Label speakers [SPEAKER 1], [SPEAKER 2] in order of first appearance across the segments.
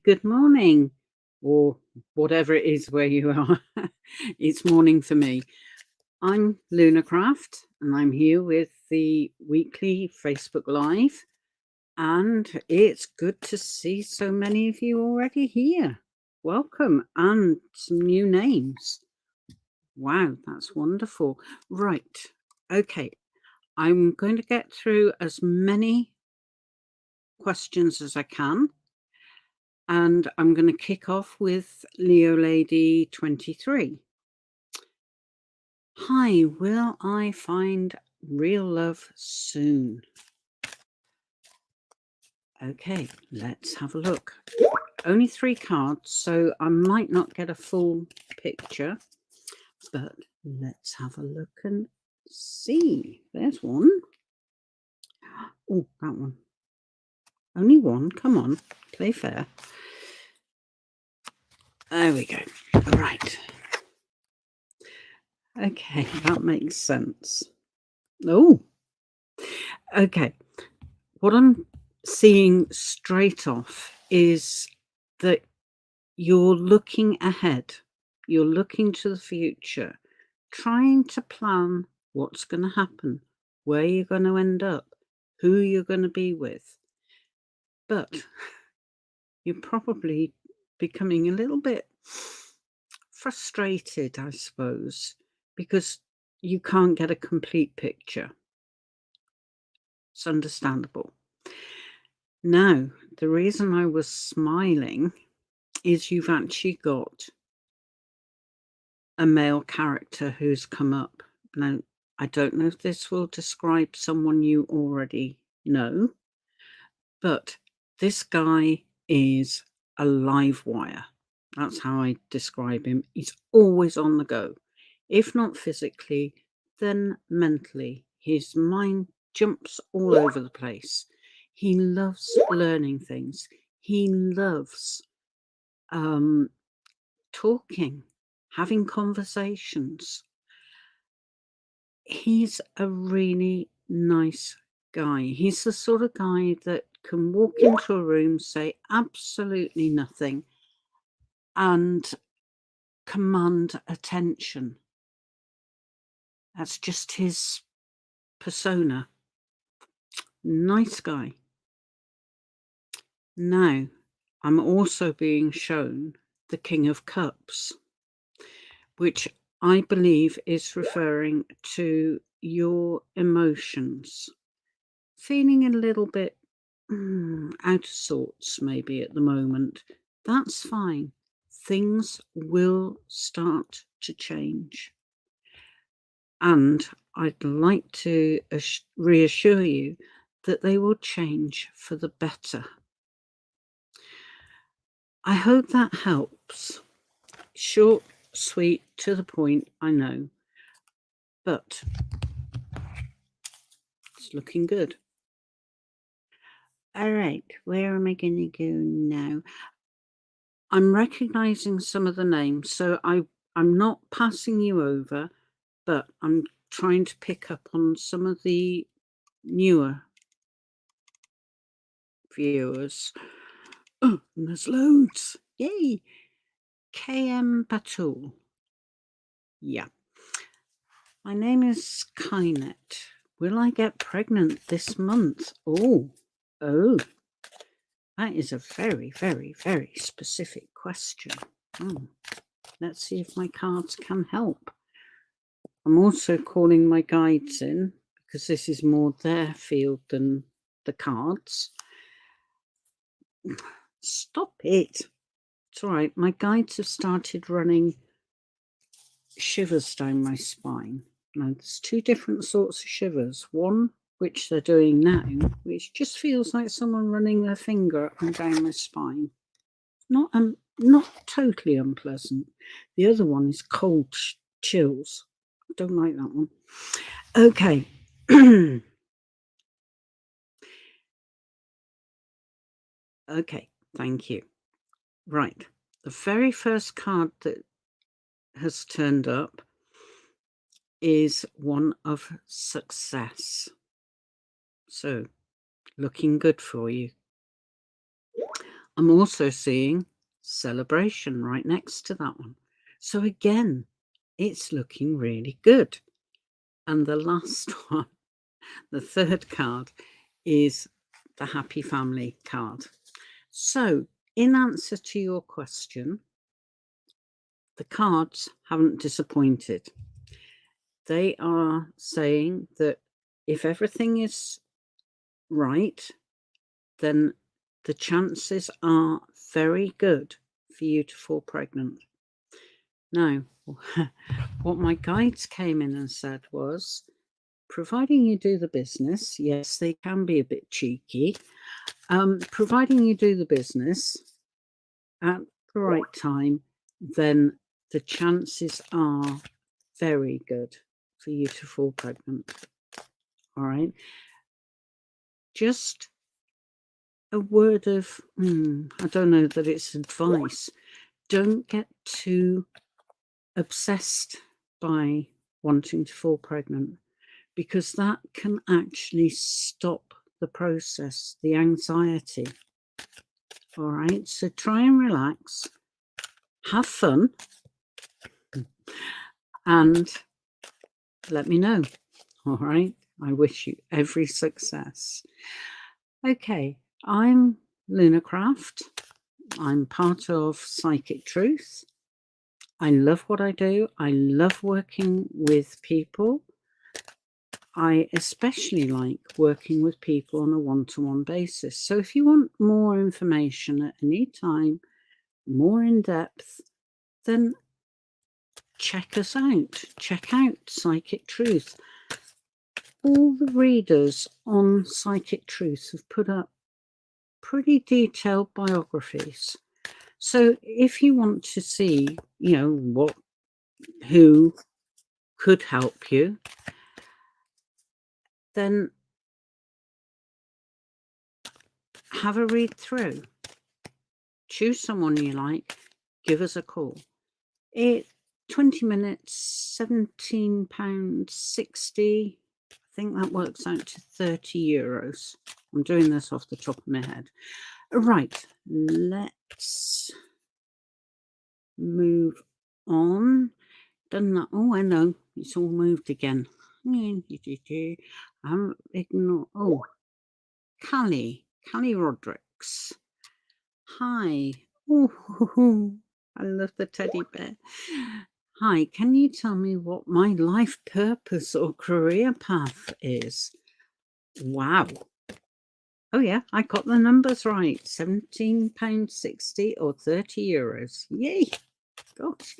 [SPEAKER 1] good morning, or whatever it is where you are. It's morning for me. I'm Lunarcraft, and I'm here with the weekly Facebook Live. And it's good to see so many of you already here. Welcome, and some new names. Wow, that's wonderful. Right, okay. I'm going to get through as many questions as I can. And I'm going to kick off with Leo Lady 23. Hi, will I find real love soon? Okay, let's have a look. Only 3 cards, so I might not get a full picture, but let's have a look and see. There's one. Oh, that one. Only one. Come on, play fair. There we go. All right. Okay, that makes sense. Oh, okay. What I'm seeing straight off is that you're looking ahead, you're looking to the future, trying to plan what's going to happen, where you're going to end up, who you're going to be with. But you're probably becoming a little bit frustrated, I suppose, because you can't get a complete picture. It's understandable. Now, the reason I was smiling is you've actually got a male character who's come up. Now, I don't know if this will describe someone you already know, but this guy is a live wire. That's how I describe him. He's always on the go. If not physically, then mentally. His mind jumps all over the place. He loves learning things. He loves talking, having conversations. He's a really nice guy. He's the sort of guy that can walk into a room, say absolutely nothing, and command attention. That's just his persona. Nice guy. Now, I'm also being shown the King of Cups, which I believe is referring to your emotions. Feeling a little bit out of sorts maybe at the moment. That's fine. Things will start to change. And I'd like to reassure you that they will change for the better. I hope that helps. Short, sweet, to the point, I know. But it's looking good. All right, where am I going to go now? I'm recognizing some of the names, so I'm not passing you over, but I'm trying to pick up on some of the newer viewers. Oh, and there's loads. Yay! KM Batul. Yeah. My name is Kynet. Will I get pregnant this month? Oh. That is a very, very, very specific question. Let's see if my cards can help. I'm also calling my guides in because this is more their field than the cards. Stop it. It's all right. My guides have started running shivers down my spine. Now, there's 2 different sorts of shivers. One, which they're doing now, which just feels like someone running their finger up and down my spine. Not totally unpleasant. The other one is cold chills. I don't like that one. Okay. Okay, thank you. Right. The very first card that has turned up is one of success. So, looking good for you. I'm also seeing celebration right next to that one. So again, it's looking really good. And the last one, the third card, is the happy family card. So, in answer to your question, the cards haven't disappointed. They are saying that if everything is right, then the chances are very good for you to fall pregnant. Now, what my guides came in and said was, providing you do the business, yes, they can be a bit cheeky. Providing you do the business at the right time, then the chances are very good for you to fall pregnant. All right. Just a word of, I don't know that it's advice. Don't get too obsessed by wanting to fall pregnant, because that can actually stop the process, the anxiety. All right. So try and relax, have fun, and let me know. All right. I wish you every success. Okay. I'm Lunarcraft. I'm part of Psychic Truth. I love what I do. I love working with people. I especially like working with people on a one-to-one basis. So if you want more information at any time, more in depth, then check us out. Check out Psychic Truth. All the readers on Psychic Truth have put up pretty detailed biographies. So if you want to see, who could help you, then have a read through. Choose someone you like, give us a call. 20 minutes, £17.60. I think that works out to €30. I'm doing this off the top of my head. Right, let's move on. Done that. Oh, I know. It's all moved again. I'm ignoring. Oh, Callie Rodericks. Hi. Oh, I love the teddy bear. Hi, can you tell me what my life purpose or career path is? Wow. Oh, yeah, I got the numbers right. £17.60 or €30. Yay. Gosh,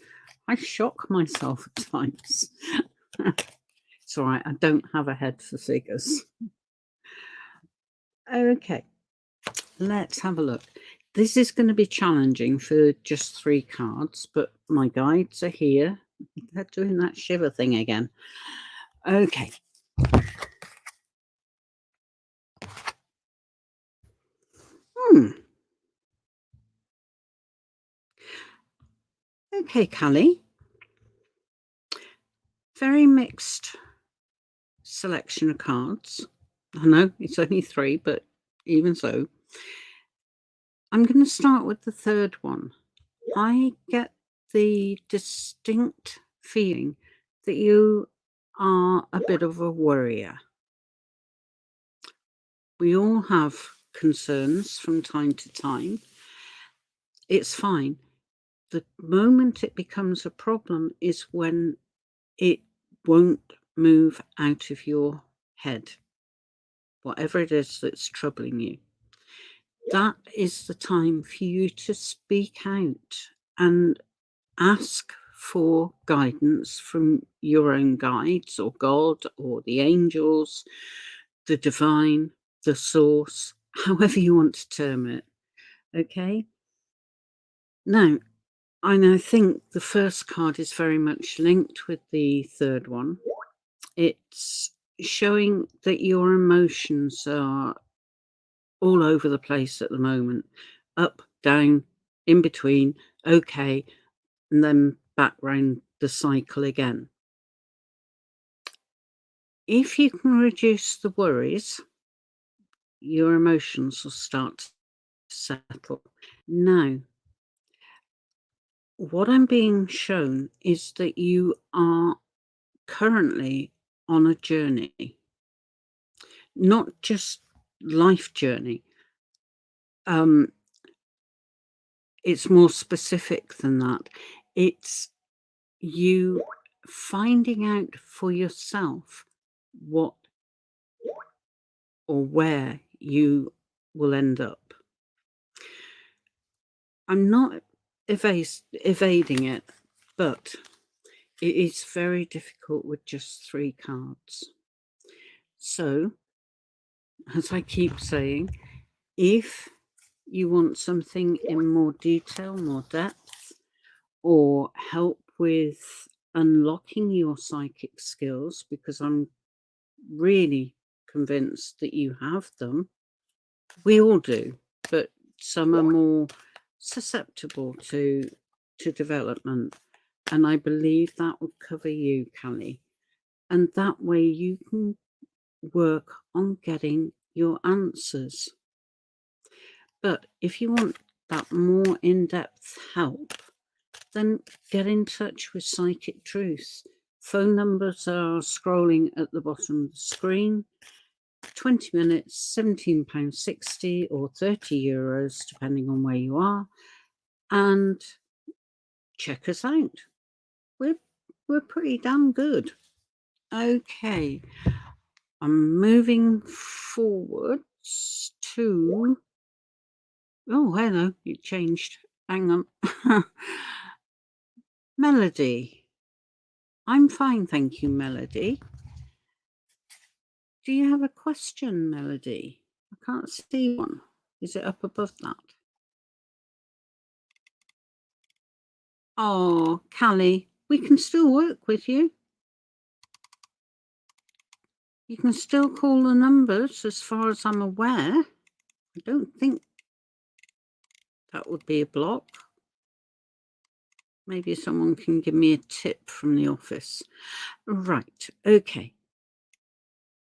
[SPEAKER 1] I shock myself at times. It's all right. I don't have a head for figures. Okay, let's have a look. This is going to be challenging for just 3 cards, but my guides are here. They're doing that shiver thing again. Okay. Okay, Callie. Very mixed selection of cards. I know it's only 3, but even so. I'm going to start with the third one. I get the distinct feeling that you are a bit of a worrier. We all have concerns from time to time. It's fine. The moment it becomes a problem is when it won't move out of your head, whatever it is that's troubling you. That is the time for you to speak out and ask for guidance from your own guides or God or the angels, the divine, the source, however you want to term it. Okay? Now, I think the first card is very much linked with the third one. It's showing that your emotions are all over the place at the moment. Up, down, in between, okay, and then back round the cycle again. If you can reduce the worries, your emotions will start settle. Now, what I'm being shown is that you are currently on a journey, not just life journey. It's more specific than that. It's you finding out for yourself what or where you will end up. I'm not evading it, but it is very difficult with just 3 cards. So, as I keep saying, if you want something in more detail, more depth, or help with unlocking your psychic skills, because I'm really convinced that you have them. We all do, but some are more susceptible to development. And I believe that would cover you, Callie. And that way you can work on getting your answers. But if you want that more in-depth help, then get in touch with Psychic Truth. Phone numbers are scrolling at the bottom of the screen. 20 minutes, £17.60 or €30, depending on where you are. And check us out. We're pretty damn good. Okay. I'm moving forwards to... Oh, hello. It changed. Hang on. Melody. I'm fine, thank you, Melody. Do you have a question, Melody? I can't see one. Is it up above that? Oh, Callie, we can still work with you. You can still call the numbers as far as I'm aware. I don't think that would be a block. Maybe someone can give me a tip from the office. Right, okay.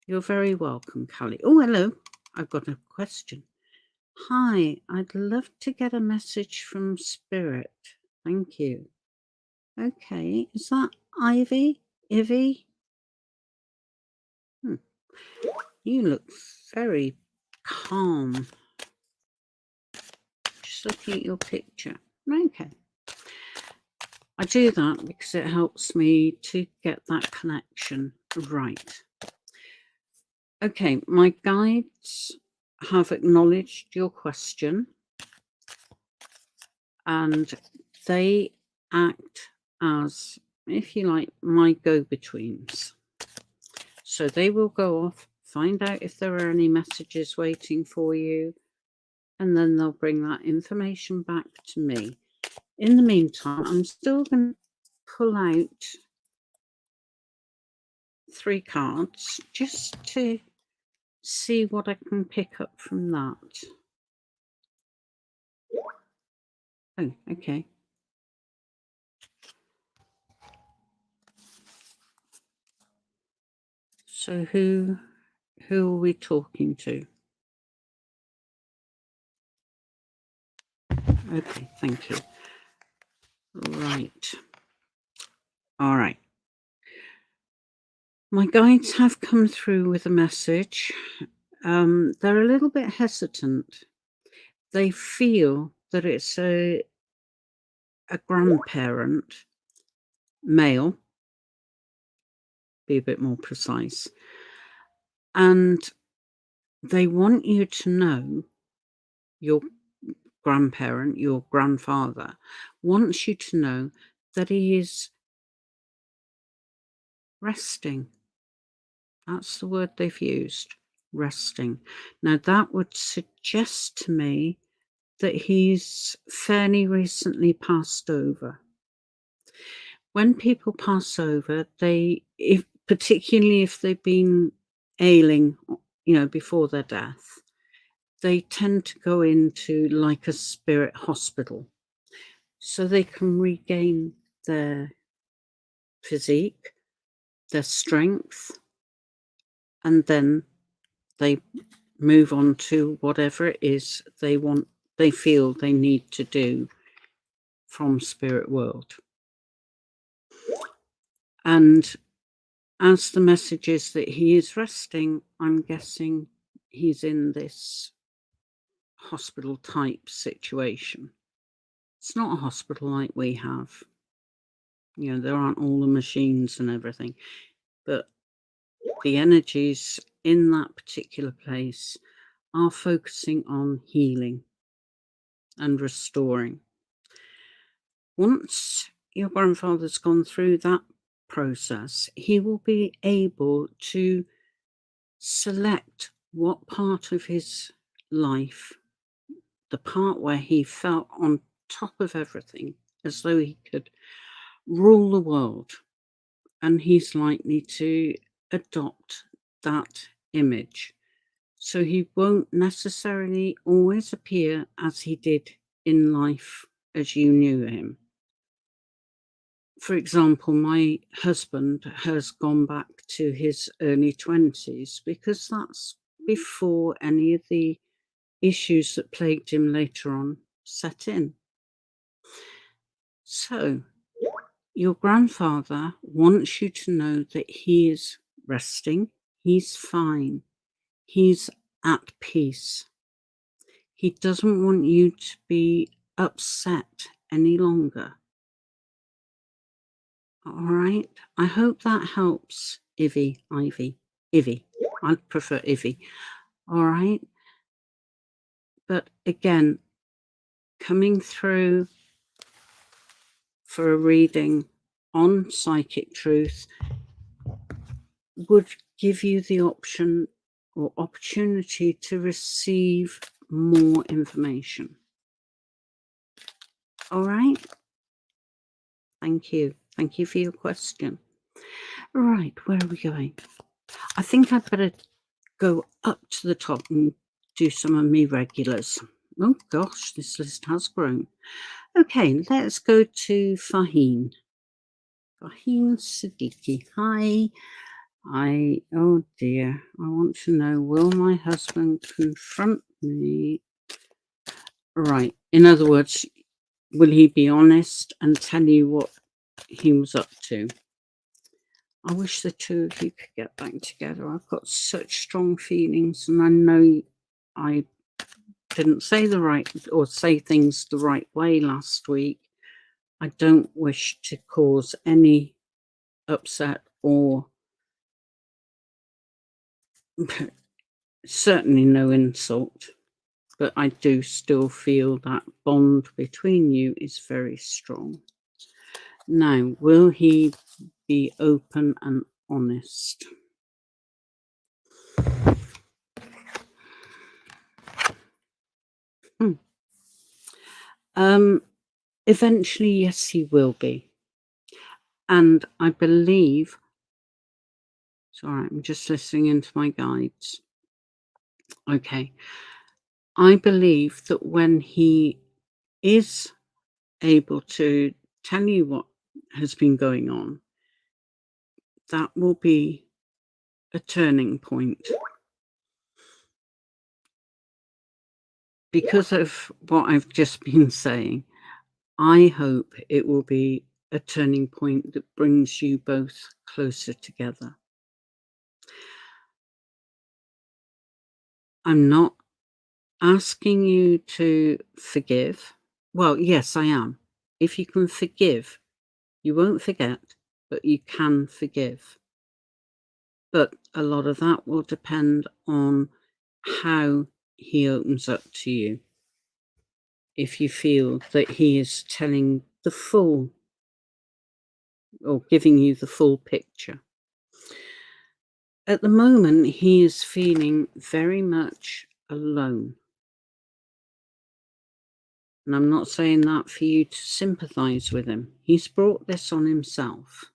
[SPEAKER 1] You're very welcome, Callie. Oh, hello. I've got a question. Hi, I'd love to get a message from Spirit. Thank you. Okay, is that Ivy? You look very calm. Just looking at your picture. Okay. I do that because it helps me to get that connection right. Okay, my guides have acknowledged your question and they act as, if you like, my go-betweens. So they will go off, find out if there are any messages waiting for you, and then they'll bring that information back to me. In the meantime, I'm still going to pull out 3 cards just to see what I can pick up from that. Oh, okay. So who are we talking to? Okay, thank you. Right. All right. My guides have come through with a message. They're a little bit hesitant. They feel that it's a grandparent, male, be a bit more precise, and they want you to know your grandparent, your grandfather, wants you to know that he is resting. That's the word they've used, resting. Now, that would suggest to me that he's fairly recently passed over. When people pass over, particularly if they've been ailing, before their death, they tend to go into like a spirit hospital so they can regain their physique, their strength, and then they move on to whatever it is they want they feel they need to do from spirit world. And as the message is that he is resting, I'm guessing he's in this hospital type situation. It's not a hospital like we have. You know, there aren't all the machines and everything, but the energies in that particular place are focusing on healing and restoring. Once your grandfather's gone through that process, he will be able to select what part of his life, the part where he felt on top of everything, as though he could rule the world, and he's likely to adopt that image. So he won't necessarily always appear as he did in life as you knew him. For example, my husband has gone back to his early 20s because that's before any of the issues that plagued him later on set in. So your grandfather wants you to know that he is resting, he's fine, he's at peace. He doesn't want you to be upset any longer. All right? I hope that helps, Ivy. I prefer Ivy. All right? But again, coming through for a reading on Psychic Truth would give you the option or opportunity to receive more information. All right? Thank you. Thank you for your question. Right, where are we going? I think I'd better go up to the top and do some of me regulars. Oh gosh, this list has grown. Okay, let's go to Faheen. Faheen Siddiqui. Hi. Oh dear, I want to know, will my husband confront me? Right, in other words, will he be honest and tell you what he was up to? I wish the two of you could get back together. I've got such strong feelings, and I know I didn't say the right or say things the right way last week. I don't wish to cause any upset or certainly no insult, but I do still feel that bond between you is very strong. Now, will he be open and honest? Eventually, yes, he will be. And I believe, sorry, I'm just listening into my guides. Okay. I believe that when he is able to tell you what has been going on, that will be a turning point. Because of what I've just been saying, I hope it will be a turning point that brings you both closer together. I'm not asking you to forgive. Well, yes, I am. If you can forgive, you won't forget, but you can forgive. But a lot of that will depend on how he opens up to you. If you feel that he is telling the full or giving you the full picture. At the moment, he is feeling very much alone. And I'm not saying that for you to sympathize with him. He's brought this on himself,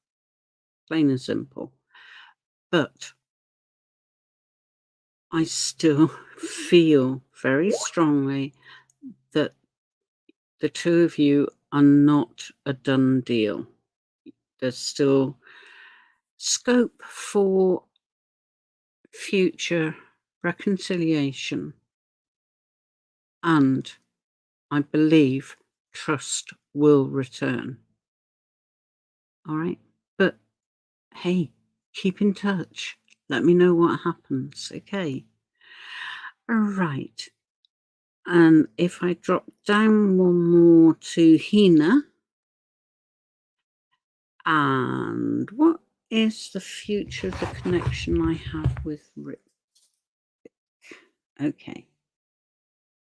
[SPEAKER 1] plain and simple. But I still feel very strongly that the two of you are not a done deal. There's still scope for future reconciliation and I believe trust will return. All right. But hey, keep in touch. Let me know what happens. Okay. All right. And if I drop down one more to Hina, and what is the future of the connection I have with Rick? Okay.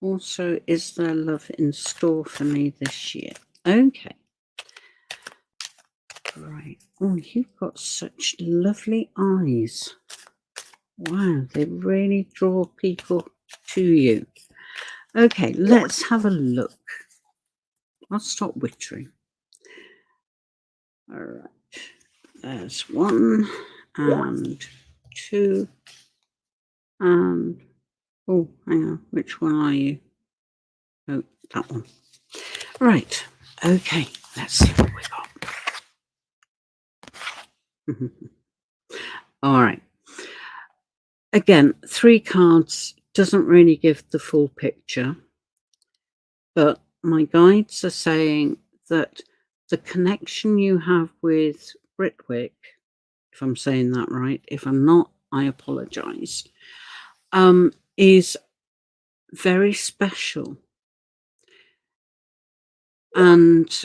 [SPEAKER 1] Also, is there love in store for me this year? Okay. Right. Oh, you've got such lovely eyes. Wow, they really draw people to you. Okay, let's have a look. I'll stop wittering. All right. There's 1 and 2 and oh, hang on. Which one are you? Oh, that one. Right. Okay. Let's see what we got. All right. Again, 3 cards doesn't really give the full picture, but my guides are saying that the connection you have with Ritwick, if I'm saying that right, if I'm not, I apologize, is very special. And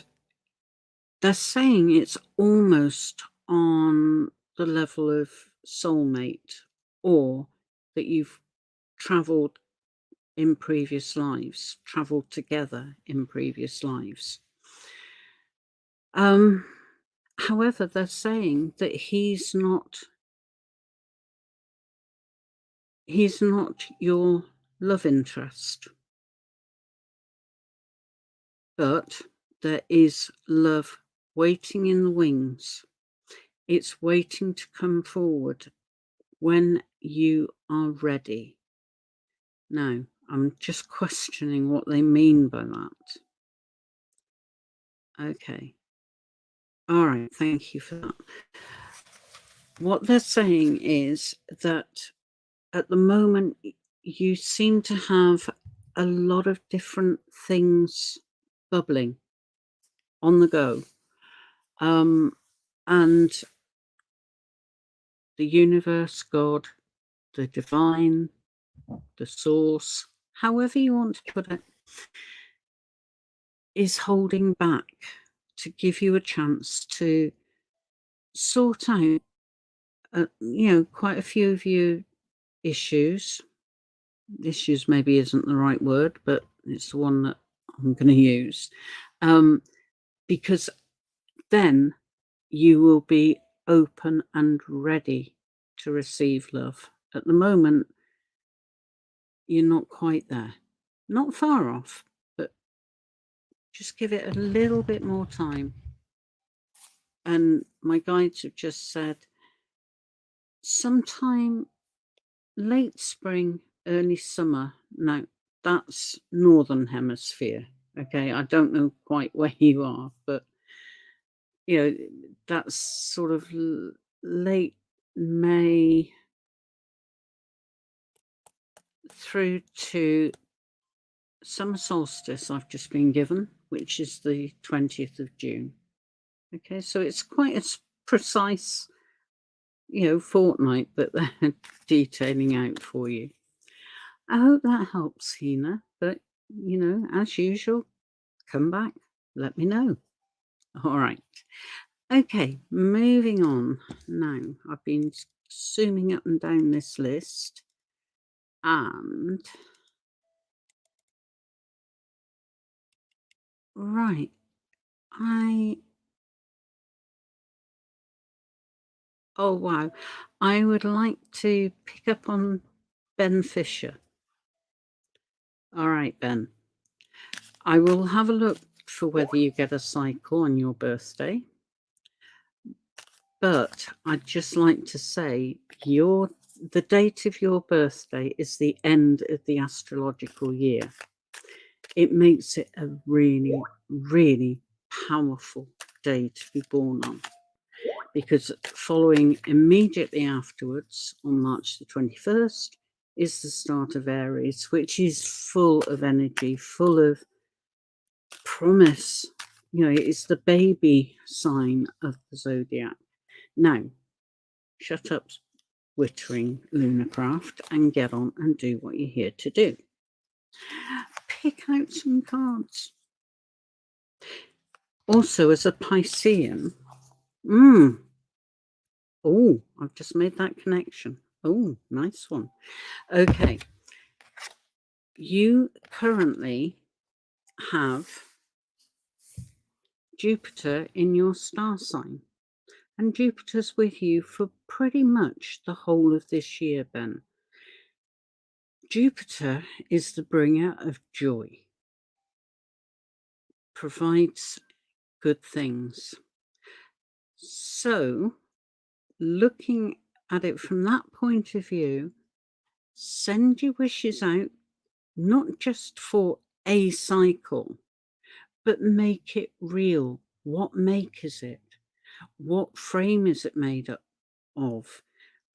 [SPEAKER 1] they're saying it's almost on the level of soulmate, or that you've traveled in previous lives, traveled together in previous lives. However, they're saying that he's not your love interest, but there is love waiting in the wings. It's waiting to come forward when you are ready. Now, I'm just questioning what they mean by that. Okay. All right. Thank you for that. What they're saying is that at the moment, you seem to have a lot of different things bubbling on the go. And the universe, God, the divine, the source, however you want to put it, is holding back to give you a chance to sort out, quite a few of your issues. Issues maybe isn't the right word, but it's the one that I'm going to use. Because then you will be open and ready to receive love. At the moment, you're not quite there. Not far off, but just give it a little bit more time. And my guides have just said sometime late spring, early summer. Now, that's Northern Hemisphere. Okay, I don't know quite where you are, but that's sort of late May through to summer solstice I've just been given, which is the 20th of June. Okay, so it's quite a precise, fortnight that they're detailing out for you. I hope that helps, Hina. But, as usual, come back, let me know. All right. Okay, moving on. Now, I've been zooming up and down this list, and right, oh wow, I would like to pick up on Ben Fisher. All right, Ben. I will have a look for whether you get a cycle on your birthday. But I'd just like to say the date of your birthday is the end of the astrological year. It makes it a really, really powerful day to be born on, because following immediately afterwards, on March the 21st, is the start of Aries, which is full of energy, full of promise. It's the baby sign of the zodiac. Now, shut up, wittering Lunarcraft, and get on and do what you're here to do. Pick out some cards. Also, as a Piscean, oh, I've just made that connection. Oh, nice one. Okay. You currently have Jupiter in your star sign, and Jupiter's with you for pretty much the whole of this year, Ben. Jupiter is the bringer of joy, provides good things. So, looking at it from that point of view, send your wishes out, not just for a cycle, but make it real. What make is it? What frame is it made up of?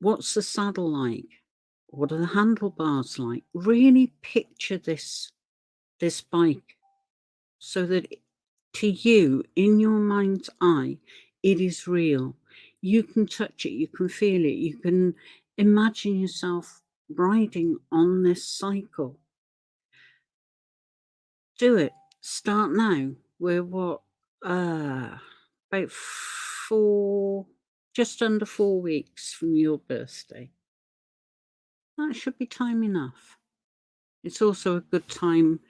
[SPEAKER 1] What's the saddle like? What are the handlebars like? Really picture this bike so that to you, in your mind's eye, it is real. You can touch it, you can feel it, you can imagine yourself riding on this cycle. Do it. Start now. We're about just under 4 weeks from your birthday. That should be time enough. It's also a good time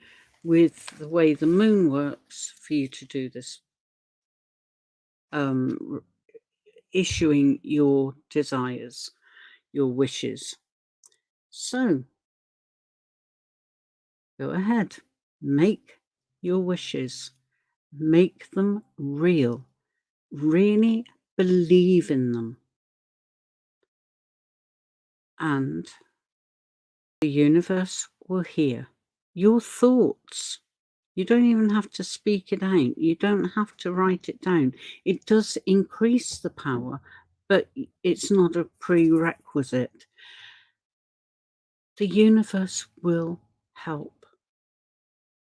[SPEAKER 1] with the way the moon works for you to do this, issuing your desires, your wishes. So, go ahead, make your wishes, make them real, really believe in them. And the universe will hear your thoughts. You don't even have to speak it out. You don't have to write it down. It does increase the power, but it's not a prerequisite. The universe will help.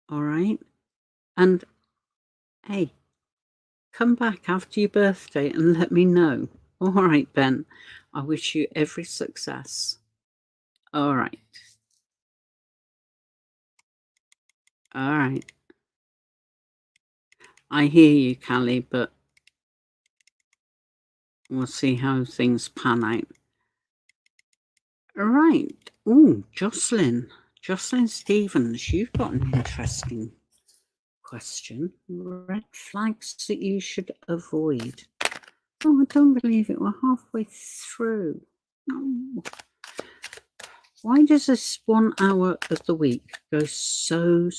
[SPEAKER 1] All right? And hey, come back after your birthday and let me know. All right, Ben. I wish you every success. All right. All right. I hear you, Callie, but we'll see how things pan out. All right. Oh, Jocelyn. Jocelyn Stevens, you've got an interesting question. Red flags that you should avoid. Oh, I don't believe it. We're halfway through. No. Why does this 1 hour of the week go so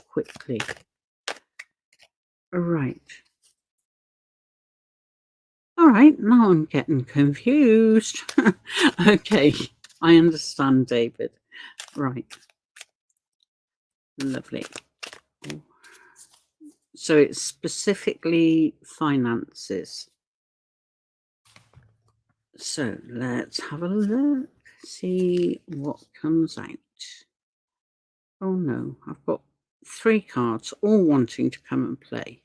[SPEAKER 1] quickly? Right. All right, now I'm getting confused. Okay, I understand, David. Right. Lovely. So it's specifically finances. So let's have a look, see what comes out. Oh no, I've got 3 cards all wanting to come and play.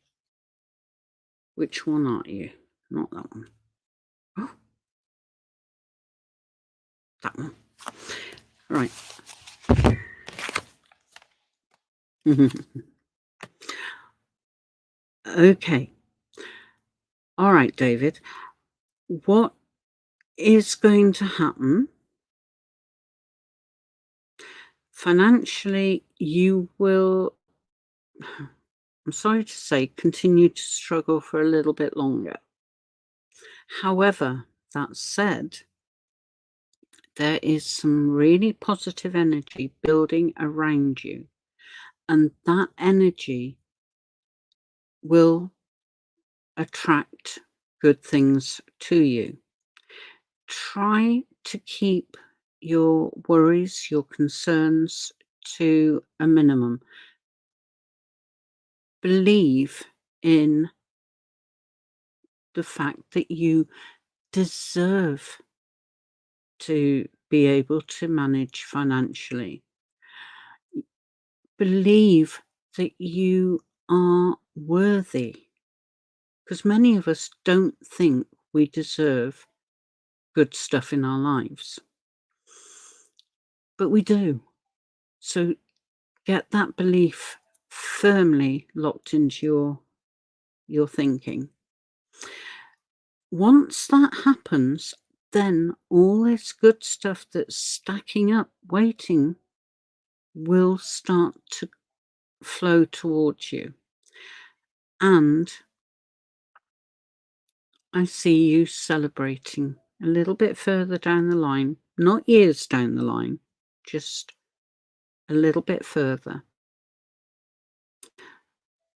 [SPEAKER 1] Which one are you? Not that one. Oh, that one. Right. Okay. All right, David. What is going to happen? Financially, you will, I'm sorry to say, continue to struggle for a little bit longer. However, that said, there is some really positive energy building around you, and that energy will attract good things to you. Try to keep your worries, your concerns to a minimum. Believe in the fact that you deserve to be able to manage financially. Believe that you are worthy, because many of us don't think we deserve good stuff in our lives, but we do. So get that belief firmly locked into your thinking. Once that happens, then all this good stuff that's stacking up, waiting, will start to flow towards you. And I see you celebrating a little bit further down the line, not years down the line, just a little bit further.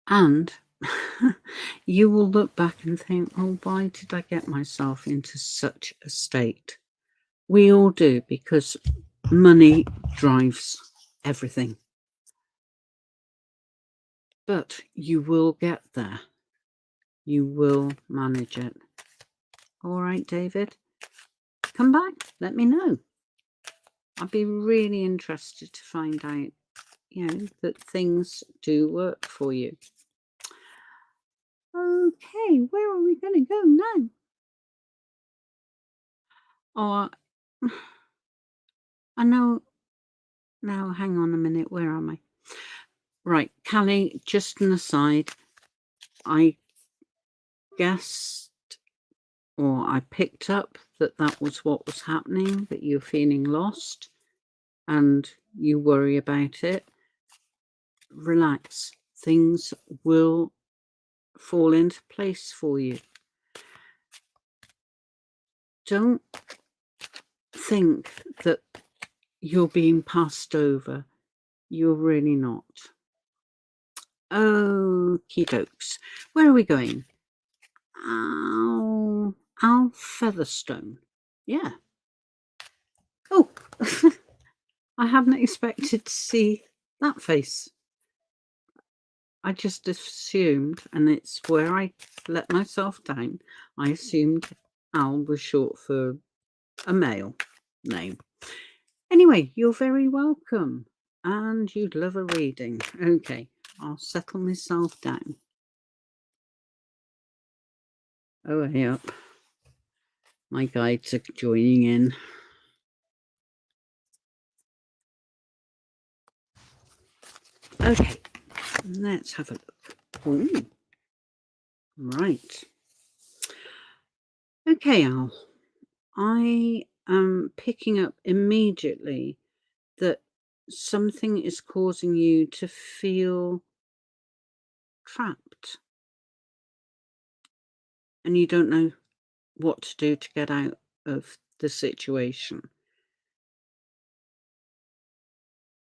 [SPEAKER 1] And you will look back and think, oh, why did I get myself into such a state? We all do, because money drives everything. But you will get there. You will manage it. All right, David? Come back. Let me know. I'd be really interested to find out, that things do work for you. Okay, where are we going to go now? Oh, I know. Now, hang on a minute. Where am I? Right, Callie, just an aside. I guessed, or I picked up that was what was happening, that you're feeling lost and you worry about it. Relax. Things will fall into place for you. Don't think that you're being passed over. You're really not. Okie dokes. Where are we going? Al Featherstone. Yeah. Oh, I hadn't expected to see that face. I just assumed, and it's where I let myself down, I assumed Al was short for a male name. Anyway, you're very welcome, and you'd love a reading. Okay, I'll settle myself down. Oh, yep. My guides are joining in. Okay, let's have a look. Ooh. Right. Okay, Al. I am picking up immediately that something is causing you to feel trapped and you don't know what to do to get out of the situation.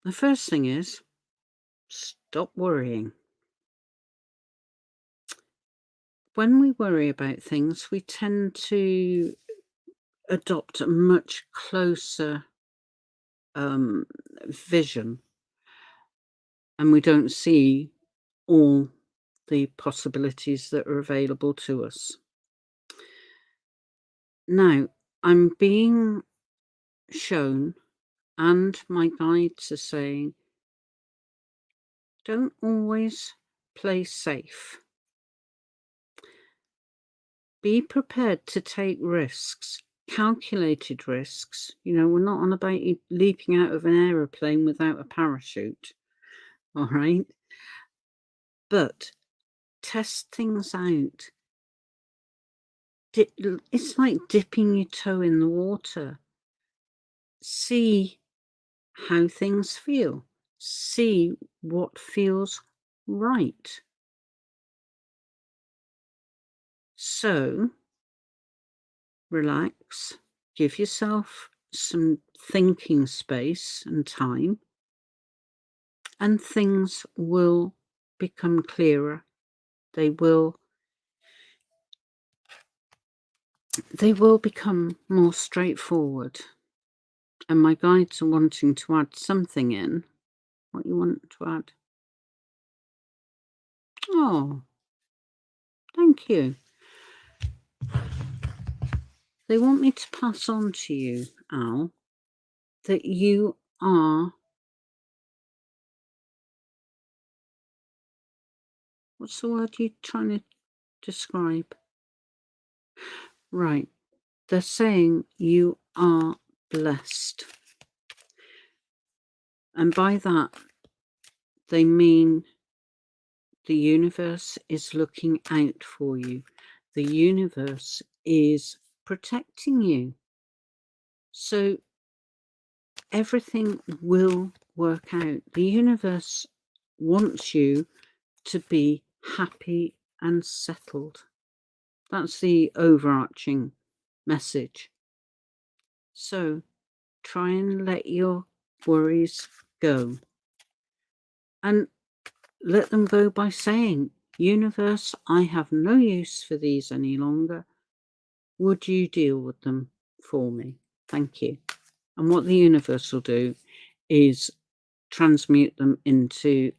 [SPEAKER 1] The first thing is stop worrying. When we worry about things, we tend to adopt a much closer vision, and we don't see all the possibilities that are available to us. Now, I'm being shown, and my guides are saying, don't always play safe. Be prepared to take risks, calculated risks. We're not on about you leaping out of an aeroplane without a parachute, all right? But test things out. It's like dipping your toe in the water. See how things feel. See what feels right. So, relax, give yourself some thinking space and time, and things will become clearer. They will become more straightforward. And my guides are wanting to add something in. What you want to add? Oh, thank you. They want me to pass on to you, Al, that you are What's the word you're trying to describe? Right. They're saying you are blessed. And by that, they mean the universe is looking out for you. The universe is protecting you. So everything will work out. The universe wants you to be happy and settled. That's the overarching message. So try and let your worries go. And let them go by saying, universe, I have no use for these any longer. Would you deal with them for me? Thank you. And what the universe will do is transmute them into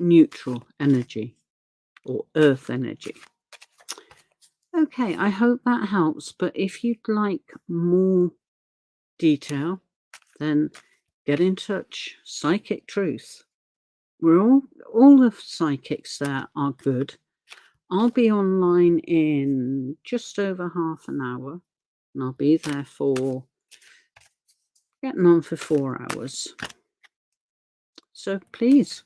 [SPEAKER 1] neutral energy or earth energy. Okay, I hope that helps. But if you'd like more detail, then get in touch. Psychic Truth. We're all the psychics there are good. I'll be online in just over half an hour, and I'll be there for getting on for 4 hours. So please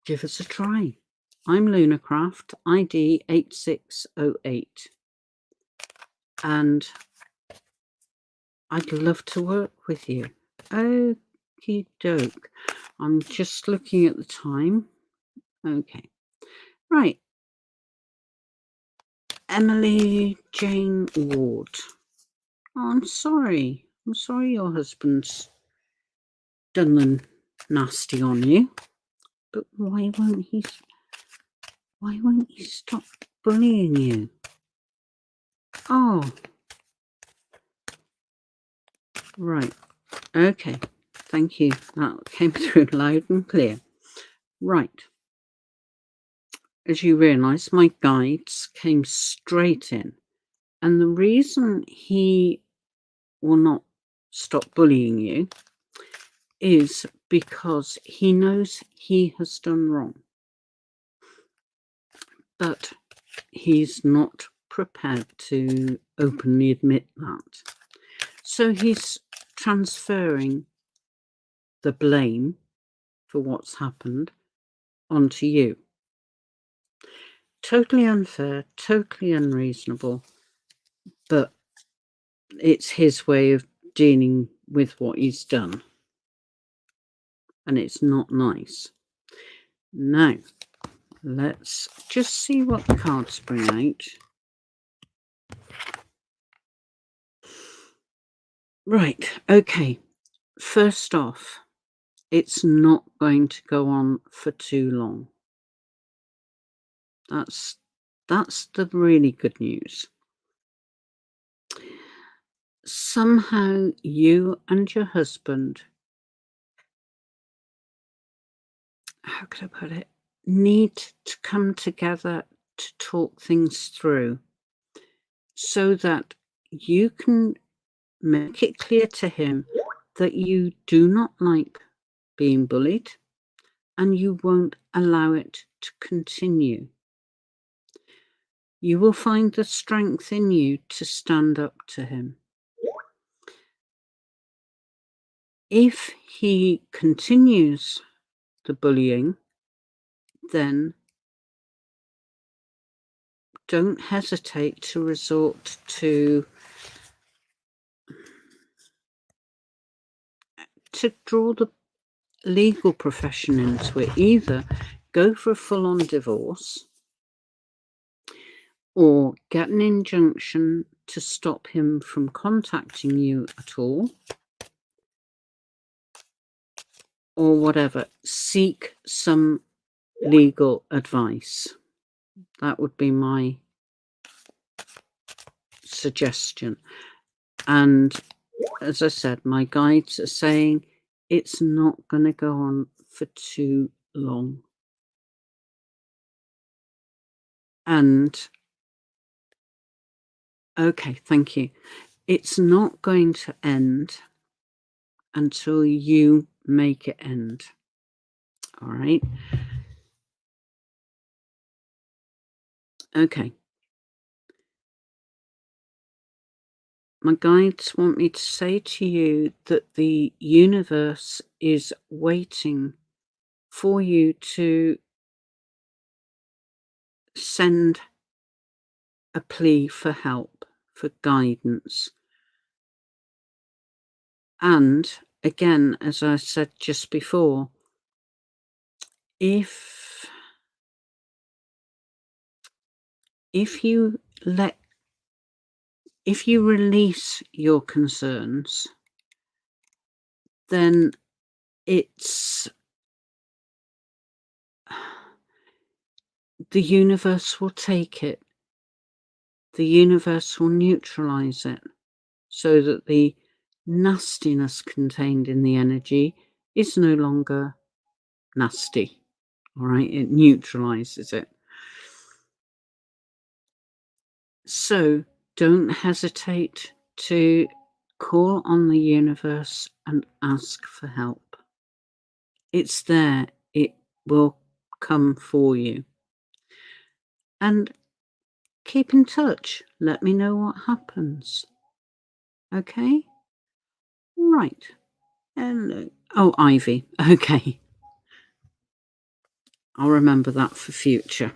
[SPEAKER 1] give us a try. I'm Lunarcraft, ID 8608, and I'd love to work with you. Okie doke. I'm just looking at the time. Okay. Right. Emily Jane Ward. Oh, I'm sorry. I'm sorry your husband's done the nasty on you. But why won't he stop bullying you? Oh. Right. Okay. Thank you. That came through loud and clear. Right. As you realise, my guides came straight in. And the reason he will not stop bullying you is because he knows he has done wrong. But he's not prepared to openly admit that. So he's transferring the blame for what's happened onto you. Totally unfair, totally unreasonable, but it's his way of dealing with what he's done. And it's not nice. Now, let's just see what the cards bring out. Right, okay. First off, it's not going to go on for too long. That's the really good news. Somehow you and your husband, how could I put it, need to come together to talk things through so that you can make it clear to him that you do not like being bullied and you won't allow it to continue. You will find the strength in you to stand up to him. If he continues the bullying, then don't hesitate to resort to draw the legal profession into it. Either go for a full-on divorce or get an injunction to stop him from contacting you at all, or whatever. Seek some legal advice. That would be my suggestion. And as I said, my guides are saying it's not going to go on for too long. And okay, thank you. It's not going to end until you make it end. All right. Okay. My guides want me to say to you that the universe is waiting for you to send a plea for help, for guidance. And again, as I said just before, if you let if you release your concerns, then it's the universe will take it. The universe will neutralize it so that the nastiness contained in the energy is no longer nasty. All right, it neutralizes it. So don't hesitate to call on the universe and ask for help. It's there, it will come for you. And keep in touch. Let me know what happens. Okay? Right. Hello. Oh, Ivy. Okay. I'll remember that for future.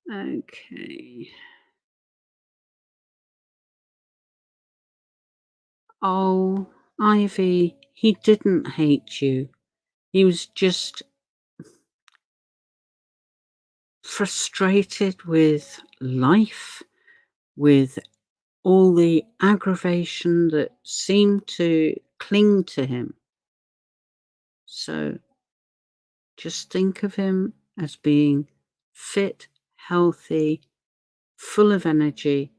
[SPEAKER 1] Okay. Oh, Ivy, he didn't hate you. He was just frustrated with life, with all the aggravation that seemed to cling to him. So just think of him as being fit, healthy, full of energy,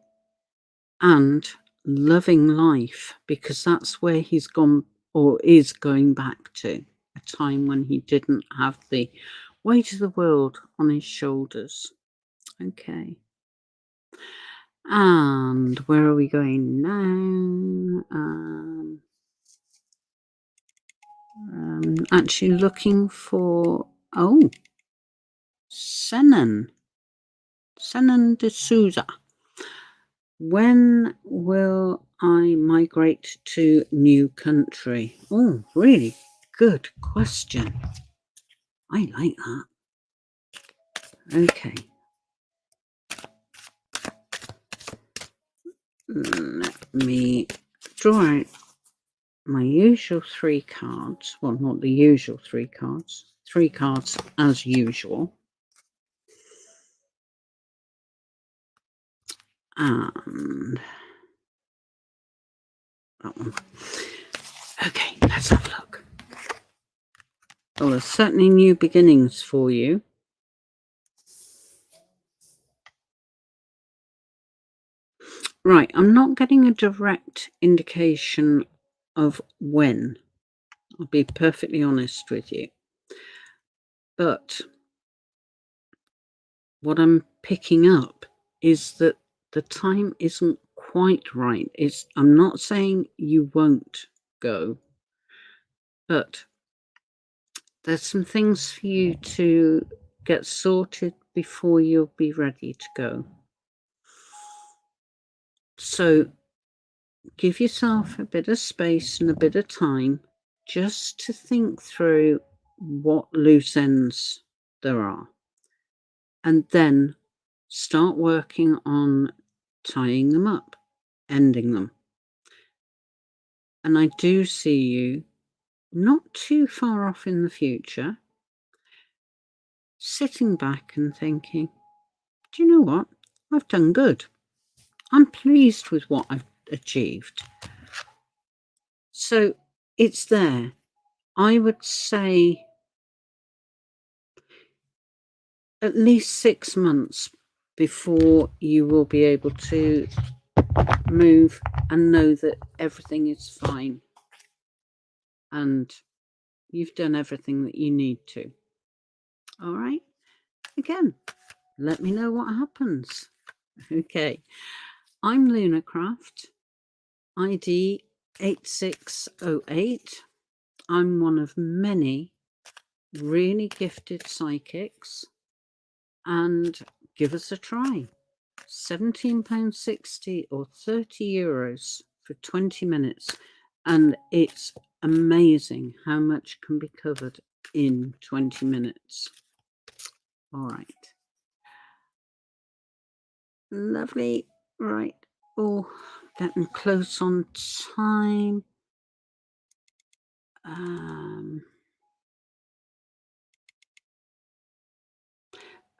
[SPEAKER 1] and loving life, because that's where he's gone or is going back to, a time when he didn't have the weight of the world on his shoulders. Okay. And where are we going now? Actually looking for, oh, Senan de Souza. When will I migrate to new country? Oh, really good question. I like that. Okay. Let me draw out my usual 3 cards. Well, not the usual 3 cards. 3 cards as usual. And that one. Okay, let's have a look. Well, there's certainly new beginnings for you. Right, I'm not getting a direct indication of when. I'll be perfectly honest with you. But what I'm picking up is that the time isn't quite right. I'm not saying you won't go, but there's some things for you to get sorted before you'll be ready to go. So give yourself a bit of space and a bit of time just to think through what loose ends there are. And then start working on tying them up, ending them. And I do see you not too far off in the future, sitting back and thinking, do you know what? I've done good. I'm pleased with what I've achieved. So it's there. I would say at least 6 months before you will be able to move and know that everything is fine and you've done everything that you need to. All right. Again, let me know what happens. Okay. I'm Lunarcraft, ID 8608. I'm one of many really gifted psychics, and give us a try. £17.60 or €30 for 20 minutes. And it's amazing how much can be covered in 20 minutes. All right. Lovely. Right. Oh, getting close on time.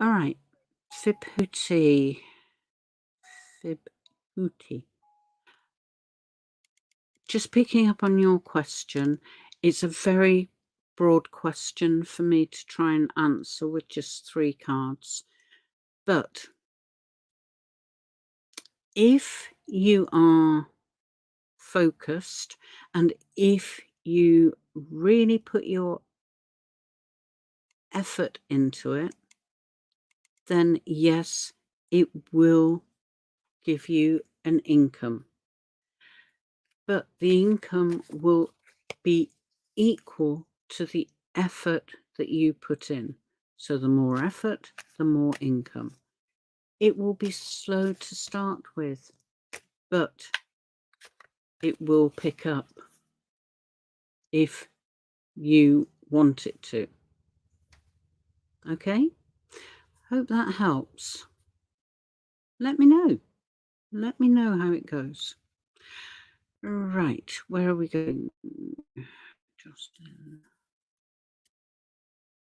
[SPEAKER 1] All right. Fibhuti. Just picking up on your question, it's a very broad question for me to try and answer with just 3 cards. But if you are focused and if you really put your effort into it, then yes, it will give you an income. But the income will be equal to the effort that you put in. So the more effort, the more income. It will be slow to start with, but it will pick up if you want it to. Okay? Hope that helps. Let me know. Let me know how it goes. Right, where are we going? Justin.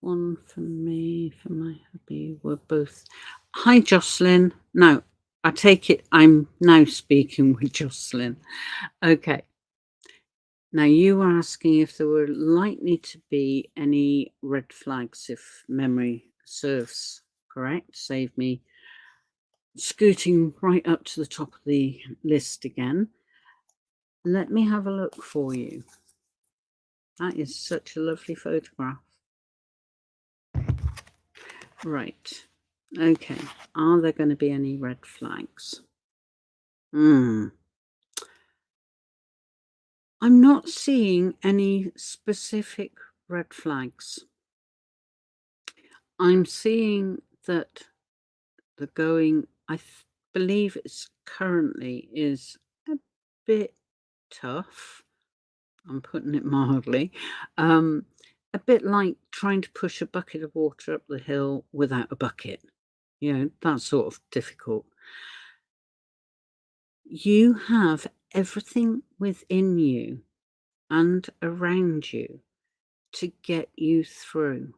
[SPEAKER 1] One for me, for my hubby. We're both. Hi, Jocelyn. No, I take it I'm now speaking with Jocelyn. Okay. Now, you were asking if there were likely to be any red flags if memory serves correct. Save me scooting right up to the top of the list again. Let me have a look for you. That is such a lovely photograph. Right. Okay. Are there going to be any red flags? I'm not seeing any specific red flags. I'm seeing that the going, I believe it's currently is a bit tough. I'm putting it mildly. A bit like trying to push a bucket of water up the hill without a bucket. You know, that's sort of difficult. You have everything within you and around you to get you through.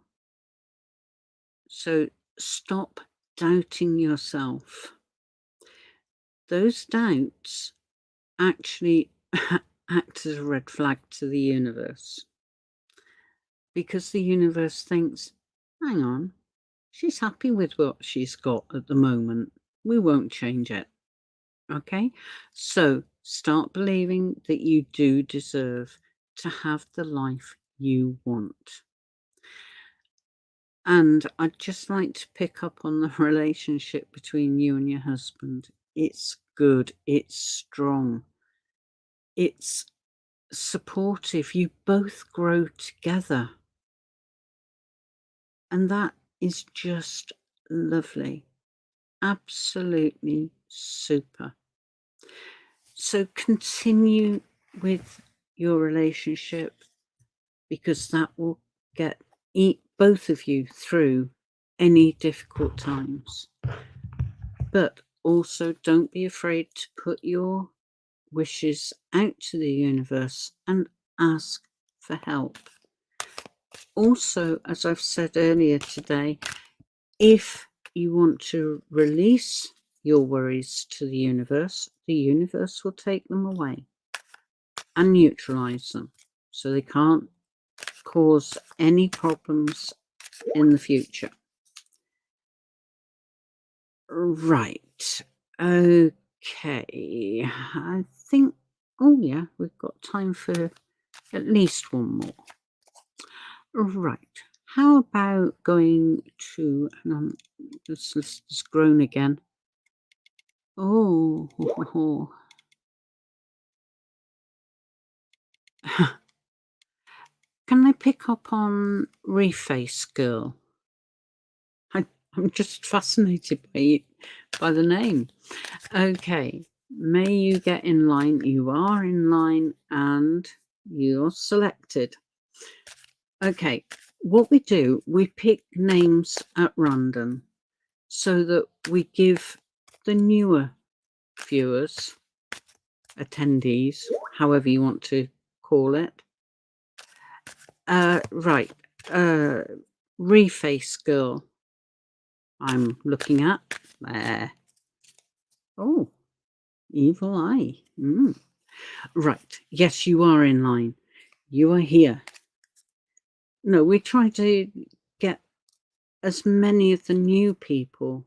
[SPEAKER 1] So stop doubting yourself. Those doubts actually act as a red flag to the universe, because the universe thinks, hang on, she's happy with what she's got at the moment. We won't change it. Okay? So start believing that you do deserve to have the life you want. And I'd just like to pick up on the relationship between you and your husband. It's good. It's strong. It's supportive. You both grow together. And that is just lovely. Absolutely super. So continue with your relationship, because that will get both of you through any difficult times. But also don't be afraid to put your wishes out to the universe and ask for help. Also, as I've said earlier today, if you want to release your worries to the universe will take them away and neutralize them so they can't cause any problems in the future. Right. Okay. I think, oh yeah, we've got time for at least one more. Right. How about going to, this list has grown again. Oh. Can I pick up on Reface Girl? I'm just fascinated by the name. Okay. May you get in line. You are in line and you're selected. Okay. What we do, we pick names at random so that we give the newer viewers, attendees, however you want to call it. Right. Reface girl. I'm looking at there. Oh, evil eye. Right. Yes, you are in line. You are here. No, we try to get as many of the new people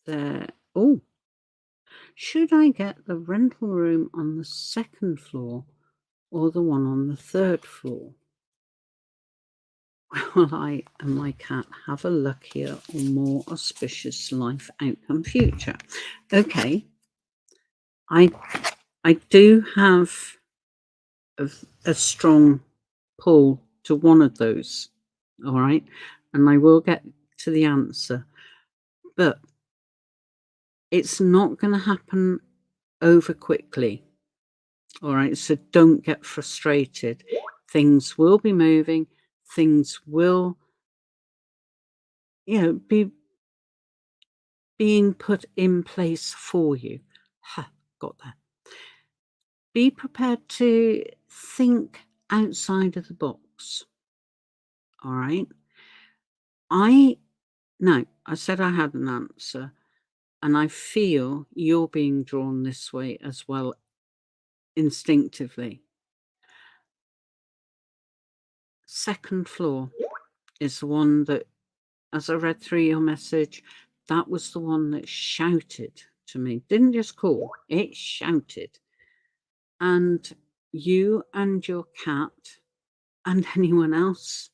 [SPEAKER 1] there. Oh, should I get the rental room on the second floor or the one on the third floor? Well, I and my cat have a luckier or more auspicious life outcome future. Okay. I do have a strong pull to one of those. All right. And I will get to the answer. But it's not going to happen over quickly. All right. So don't get frustrated. Things will be moving. Things will, be being put in place for you. Ha, got that. Be prepared to think outside of the box. All right. I said I had an answer, and I feel you're being drawn this way as well, instinctively. Second floor is the one that, as I read through your message, that was the one that shouted to me. Didn't just call, it shouted. And you and your cat and anyone else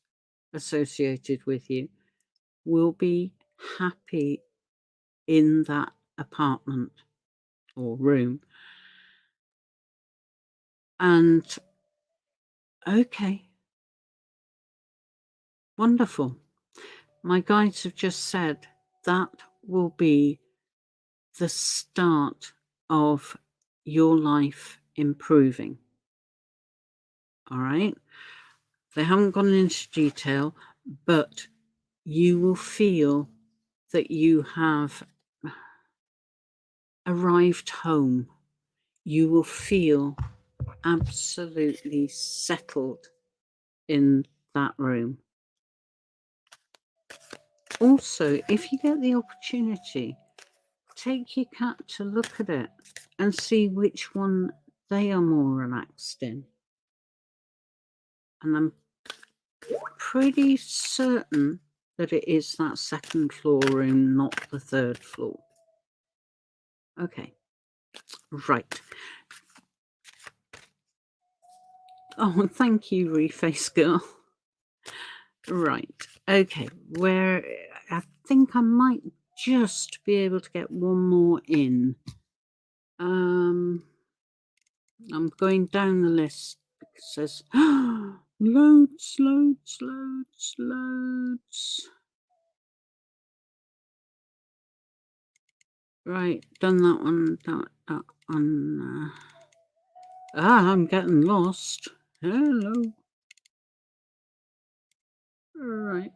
[SPEAKER 1] associated with you will be happy in that apartment or room. And okay, wonderful. My guides have just said that will be the start of your life improving. All right. They haven't gone into detail, but you will feel that you have arrived home. You will feel absolutely settled in that room. Also, if you get the opportunity, take your cat to look at it and see which one they are more relaxed in. And I'm pretty certain that it is that second floor room, not the third floor. Okay, right. Oh, thank you, Reface Girl. Right, okay, where I think I might just be able to get one more in. I'm going down the list because there's loads. Right, done that one, that one. I'm getting lost. Hello. Right.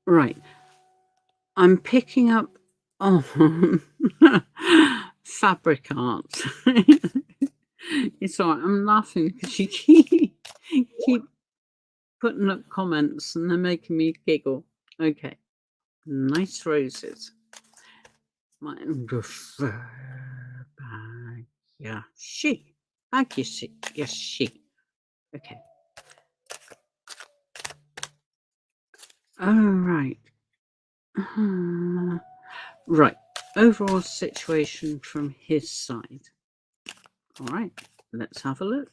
[SPEAKER 1] Right. I'm picking up fabric art. It's all right. I'm laughing because you keep putting up comments and they're making me giggle. Okay. Nice roses. My bag. Yeah. She. Thank you, she. Yes, she. Okay. All right. Right. Overall situation from his side. All right. Let's have a look.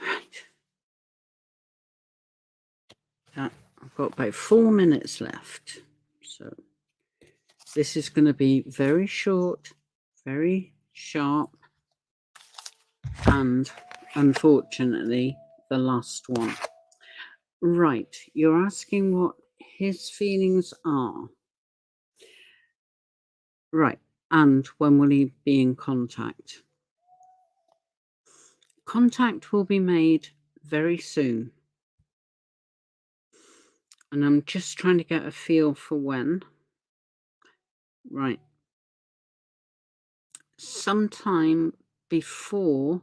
[SPEAKER 1] Right. I've got about 4 minutes left. So this is going to be very short, very sharp, and unfortunately the last one. Right, you're asking what his feelings are. Right, and when will he be in contact? Contact will be made very soon. And I'm just trying to get a feel for when. Right. Sometime before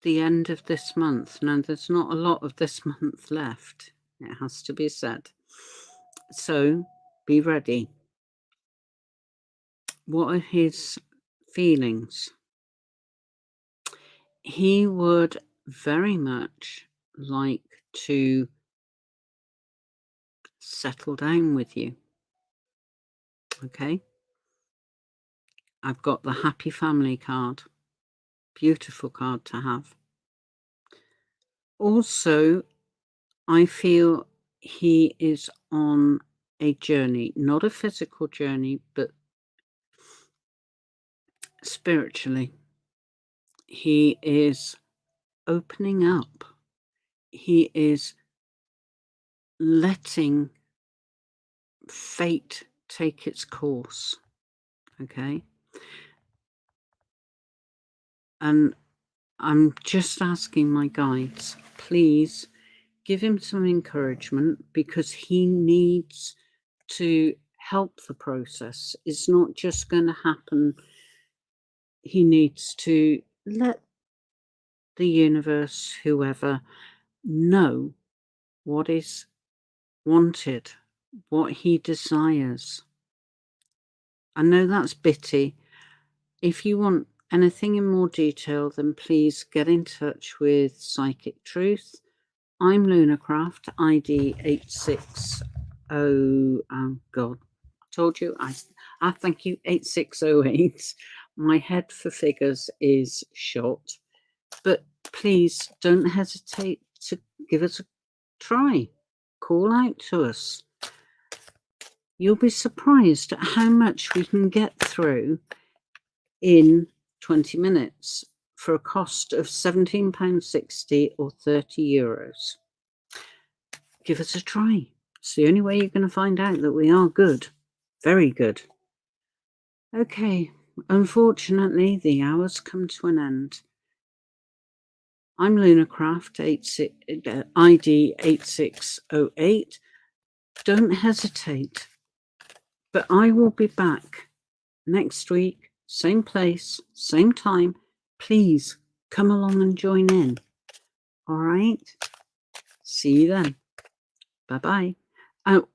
[SPEAKER 1] the end of this month. Now, there's not a lot of this month left, it has to be said. So be ready. What are his feelings? He would very much like to settle down with you. Okay. I've got the happy family card. Beautiful card to have. Also, I feel he is on a journey, not a physical journey, but spiritually. He is opening up. He is letting fate take its course. Okay. And I'm just asking my guides, please give him some encouragement, because he needs to help the process. It's not just going to happen. He needs to let the universe, whoever, know what is wanted, what he desires. I know that's bitty. If you want anything in more detail, then please get in touch with Psychic Truth. I'm Lunarcraft, ID 860. Oh God, I told you. I thank you, 8608. My head for figures is shot, but please don't hesitate to give us a try. Call out to us. You'll be surprised at how much we can get through in 20 minutes for a cost of £17.60 or €30. Give us a try. It's the only way you're going to find out that we are good. Very good. Okay, unfortunately, the hour's come to an end. I'm Lunarcraft, ID 8608. Don't hesitate. But I will be back next week, same place, same time. Please come along and join in. All right? See you then. Bye-bye. Oh,